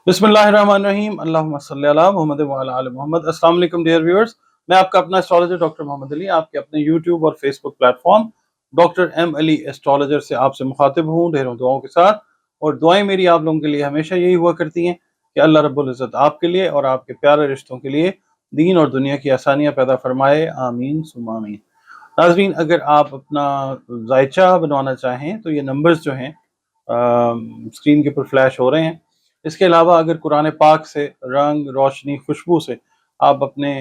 बिस्मिल्लाहिर्रहमानिर्रहीम अल्लाहुम्मा सल्ली अला मुहम्मद व अला आलि मोहम्मद। अस्सलाम वालेकुम डियर व्यूअर्स, मैं आपका अपना एस्ट्रोलॉजर डॉक्टर मोहम्मद अली आपके अपने यूट्यूब और Facebook platform doctor M Ali astrologer से आपसे मुखातिब हूँ ढेरों दुआओं के साथ। और दुआएं मेरी आप लोगों के लिए हमेशा यही हुआ करती हैं कि अल्लाह रब्बुल इज़्ज़त आपके लिए और आपके प्यारे रिश्तों के लिए दीन और दुनिया की आसानियाँ पैदा फरमाए, आमीन सुम्मा आमीन। नाज़रीन, अगर आप अपना जायचा बनवाना चाहें तो ये नंबर्स जो हैं स्क्रीन के ऊपर फ्लैश हो रहे हैं। इसके अलावा अगर कुरान पाक से रंग, रोशनी, खुशबू से आप अपने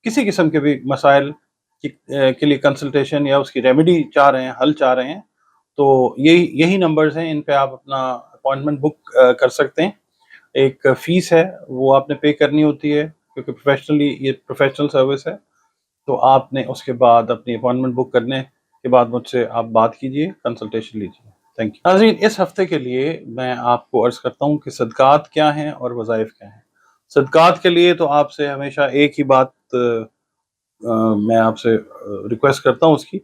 किसी किस्म के भी मसाइल के लिए कंसल्टेशन या उसकी रेमेडी चाह रहे हैं, हल चाह रहे हैं, तो यही यही नंबर्स हैं। इन पे आप अपना अपॉइंटमेंट बुक कर सकते हैं। एक फ़ीस है वो आपने पे करनी होती है क्योंकि ये प्रोफेशनल सर्विस है। तो आपने उसके बाद अपनी अपॉइंटमेंट बुक करने के बाद मुझसे आप बात कीजिए, कंसल्टेशन लीजिए। Thank you. नाज़रीन, इस हफ्ते के लिए मैं आपको अर्ज़ करता हूँ कि सदक़ात क्या हैं और वज़ाइफ क्या हैं। सदक़ात के लिए तो आपसे हमेशा एक ही बात मैं आपसे रिक्वेस्ट करता हूँ उसकी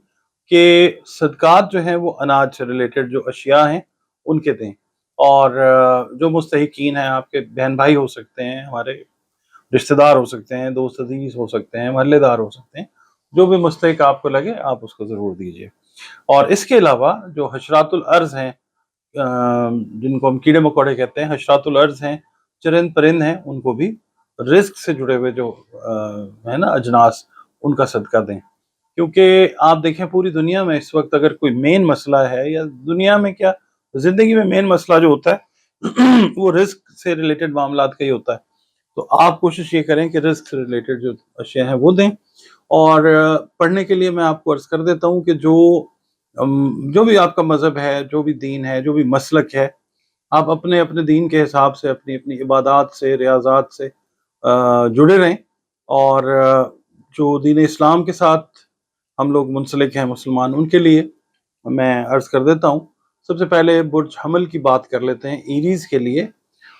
कि सदक़ात जो हैं वो अनाज से रिलेटेड जो अशिया हैं उनके दें। और जो मुस्तहिकीन हैं, आपके बहन भाई हो सकते हैं, हमारे रिश्तेदार हो सकते हैं, दोस्त अजीज हो सकते हैं, महल्लेदार हो सकते हैं, जो भी मुस्तहिक आपको लगे आप उसको ज़रूर दीजिए। और इसके अलावा जो हशरातुल अर्ज़ हैं, जिनको हम कीड़े मकोड़े कहते हैं, हशरातुल अर्ज़ हैं, चरिंद परिंद हैं, उनको भी रिस्क से जुड़े हुए जो है ना अजनास, उनका सदका दें। क्योंकि आप देखें पूरी दुनिया में इस वक्त अगर कोई मेन मसला है, या दुनिया में क्या ज़िंदगी में मेन मसला जो होता है वो रिस्क से रिलेटेड मामलात का ही होता है। तो आप कोशिश ये करें कि रिस्क से रिलेटेड जो अशिया हैं वो दें। और पढ़ने के लिए मैं आपको अर्ज़ कर देता हूँ कि जो भी आपका मज़हब है, जो भी दीन है, जो भी मसलक है, आप अपने अपने दीन के हिसाब से अपनी अपनी इबादात से, रियाज़ात से जुड़े रहें। और जो दीन इस्लाम के साथ हम लोग मुंसलिक हैं मुसलमान, उनके लिए मैं अर्ज़ कर देता हूँ। सबसे पहले बुर्ज हमल की बात कर लेते हैं ईरीज़ के लिए।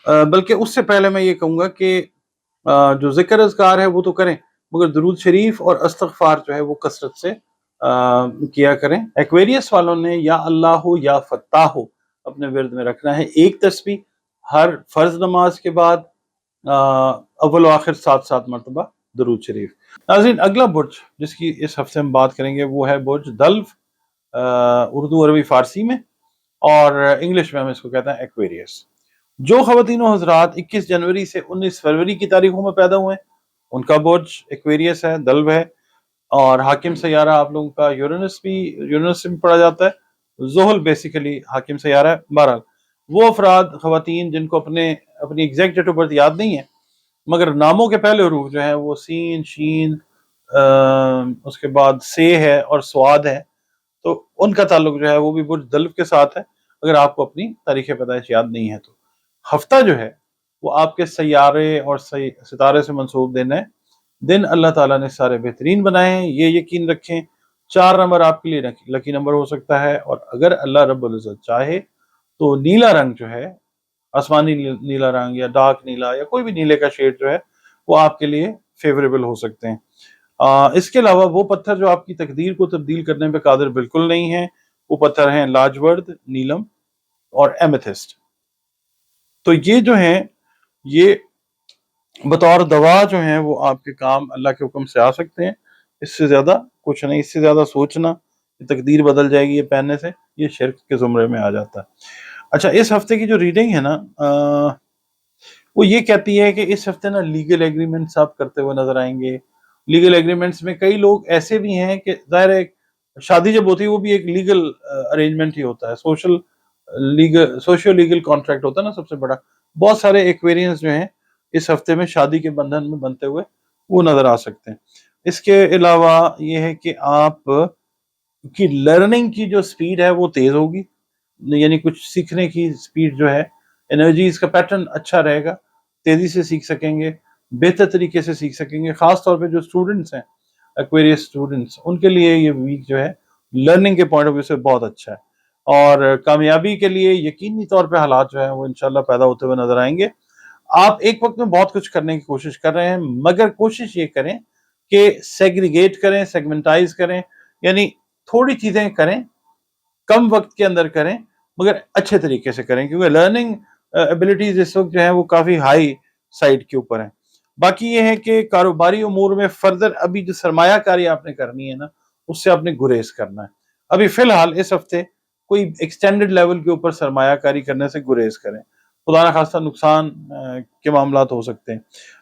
बल्कि उससे पहले मैं ये कहूँगा कि जो ज़िक्र अज़कार है वो तो करें, मगर दुरूद शरीफ और इस्तिग़फ़ार जो है वो कसरत से किया करें। एक्वेरियस वालों ने या अल्लाह हो या फ़त्ताह हो अपने विर्द में रखना है। एक तस्बीह हर फ़र्ज़ नमाज के बाद अव्वल व आखिर 7-7 मरतबा दुरूद शरीफ। नाज़रीन, अगला बुर्ज जिसकी इस हफ्ते हम बात करेंगे वो है बुर्ज दल्व, उर्दू, अरबी, फ़ारसी में, और इंग्लिश में हम इसको कहते हैं एक्वेरियस। जो ख़वातीन व हज़रात 21 जनवरी से 19 फरवरी की तारीखों में पैदा हुए हैं उनका बुर्ज एक्वेरियस है, दल्व है। और हाकिम सैयारा आप लोगों का यूरेनस से भी पढ़ा जाता है। ज़ुहल बेसिकली हाकिम सैयारा है। बहरहाल वो अफराद ख़वातीन जिनको अपनी एग्जैक्ट डेट ऑफ बर्थ याद नहीं है, मगर नामों के पहले हरूफ जो है वो सीन, शीन, उसके बाद से है और स्वाद है, तो उनका ताल्लुक जो है वो भी बुर्ज दल्व के साथ है, अगर आपको अपनी तारीख पैदाइश याद नहीं है तो। हफ्ता जो है वो आपके सैयारे और सितारे से मंसूब दिन है। दिन अल्लाह ताला ने सारे बेहतरीन बनाए हैं, ये यकीन रखें। 4 नंबर आपके लिए लकी नंबर हो सकता है, और अगर अल्लाह रब्बुल इज़्ज़त चाहे तो नीला रंग जो है, आसमानी नीला रंग या डार्क नीला या कोई भी नीले का शेड जो है वो आपके लिए फेवरेबल हो सकते हैं। इसके अलावा वो पत्थर जो आपकी तकदीर को तब्दील करने पे कादिर बिल्कुल नहीं है, वो पत्थर हैं लाजवर्द, नीलम और एमेथिस्ट। तो ये जो हैं, ये बतौर दवा जो है वो आपके काम अल्लाह के हुक्म से आ सकते हैं। इससे ज़्यादा कुछ नहीं, इससे ज़्यादा सोचना कि तकदीर बदल जाएगी ये पहनने से, ये शिर्क के ज़ुमरे में आ जाता है। अच्छा, इस हफ्ते की जो रीडिंग है ना, वो ये कहती है कि इस हफ्ते ना लीगल एग्रीमेंट्स आप करते हुए नजर आएंगे। लीगल एग्रीमेंट्स में कई लोग ऐसे भी हैं कि ज़ाहिर है शादी जब होती है वो भी एक लीगल अरेंजमेंट ही होता है, सोशियो लीगल कॉन्ट्रैक्ट होता है ना सबसे बड़ा। बहुत सारे एक्वेरियंस जो हैं इस हफ्ते में शादी के बंधन में बनते हुए वो नजर आ सकते हैं। इसके अलावा ये है कि आप की लर्निंग की जो स्पीड है वो तेज होगी, यानी कुछ सीखने की स्पीड जो है, एनर्जीज का पैटर्न अच्छा रहेगा, तेजी से सीख सकेंगे, बेहतर तरीके से सीख सकेंगे। खास तौर पे जो स्टूडेंट्स हैं, एक्वेरियस स्टूडेंट्स, उनके लिए ये वीक जो है लर्निंग के पॉइंट ऑफ व्यू से बहुत अच्छा है। और कामयाबी के लिए यकीनी तौर पे हालात जो है वो इंशाल्लाह पैदा होते हुए नजर आएंगे। आप एक वक्त में बहुत कुछ करने की कोशिश कर रहे हैं, मगर कोशिश ये करें कि सेग्रीगेट करें, सेगमेंटाइज करें, यानी थोड़ी चीजें करें, कम वक्त के अंदर करें, मगर अच्छे तरीके से करें, क्योंकि लर्निंग ایبلٹیز اس وقت جو ہیں وہ کافی ہائی سائڈ کے اوپر ہیں. باقی یہ ہے کہ کاروباری امور میں فردر ابھی جو سرمایہ کاری آپ نے کرنی ہے نا اس سے آپ نے گریز کرنا ہے. ابھی فی الحال اس ہفتے کوئی ایکسٹینڈڈ لیول کے اوپر سرمایہ کاری کرنے سے گریز کریں. خدا نخواستہ نقصان کے معاملات ہو سکتے ہیں.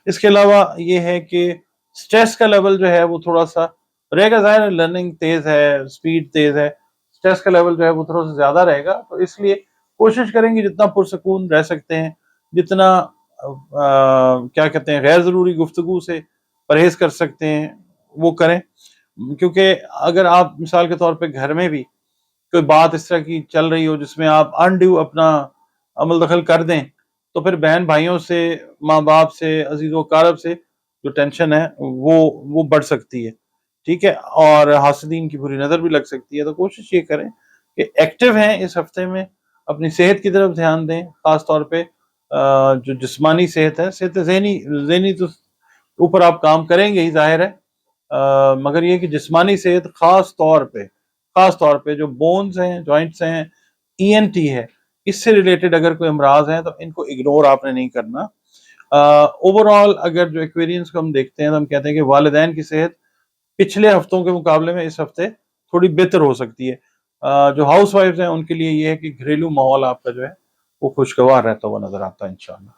اس کے علاوہ یہ ہے کہ سٹریس کا لیول جو ہے وہ تھوڑا سا رہے گا. ظاہر ہے لرننگ تیز ہے, سپیڈ تیز ہے, سٹریس کا لیول جو ہے وہ تھوڑا سا زیادہ رہے گا. تو اس لیے کوشش کریں گے جتنا پرسکون رہ سکتے ہیں, جتنا کیا کہتے ہیں غیر ضروری گفتگو سے پرہیز کر سکتے ہیں وہ کریں. کیونکہ اگر آپ مثال کے طور پہ گھر میں بھی کوئی بات اس طرح کی چل رہی ہو جس میں آپ انڈیو اپنا عمل دخل کر دیں تو پھر بہن بھائیوں سے, ماں باپ سے, عزیز و اقارب سے جو ٹینشن ہے وہ بڑھ سکتی ہے. ٹھیک ہے, اور حاسدین کی بری نظر بھی لگ سکتی ہے. تو کوشش یہ کریں کہ ایکٹیو ہیں اس ہفتے میں, اپنی صحت کی طرف دھیان دیں, خاص طور پہ جو جسمانی صحت ہے, صحت ذہنی تو اوپر آپ کام کریں گے ہی ظاہر ہے, مگر یہ کہ جسمانی صحت خاص طور پہ جو بونز ہیں, جوائنٹس ہیں, ای این ٹی ہے, اس سے ریلیٹڈ اگر کوئی امراض ہیں تو ان کو اگنور آپ نے نہیں کرنا. اوور آل اگر جو ایکویرینس کو ہم دیکھتے ہیں تو ہم کہتے ہیں کہ والدین کی صحت پچھلے ہفتوں کے مقابلے میں اس ہفتے تھوڑی بہتر ہو سکتی ہے. جو ہاؤس وائفز ہیں ان کے لیے یہ ہے کہ گھریلو ماحول آپ کا جو ہے وہ خوشگوار رہتا ہوا نظر آتا ہے انشاءاللہ.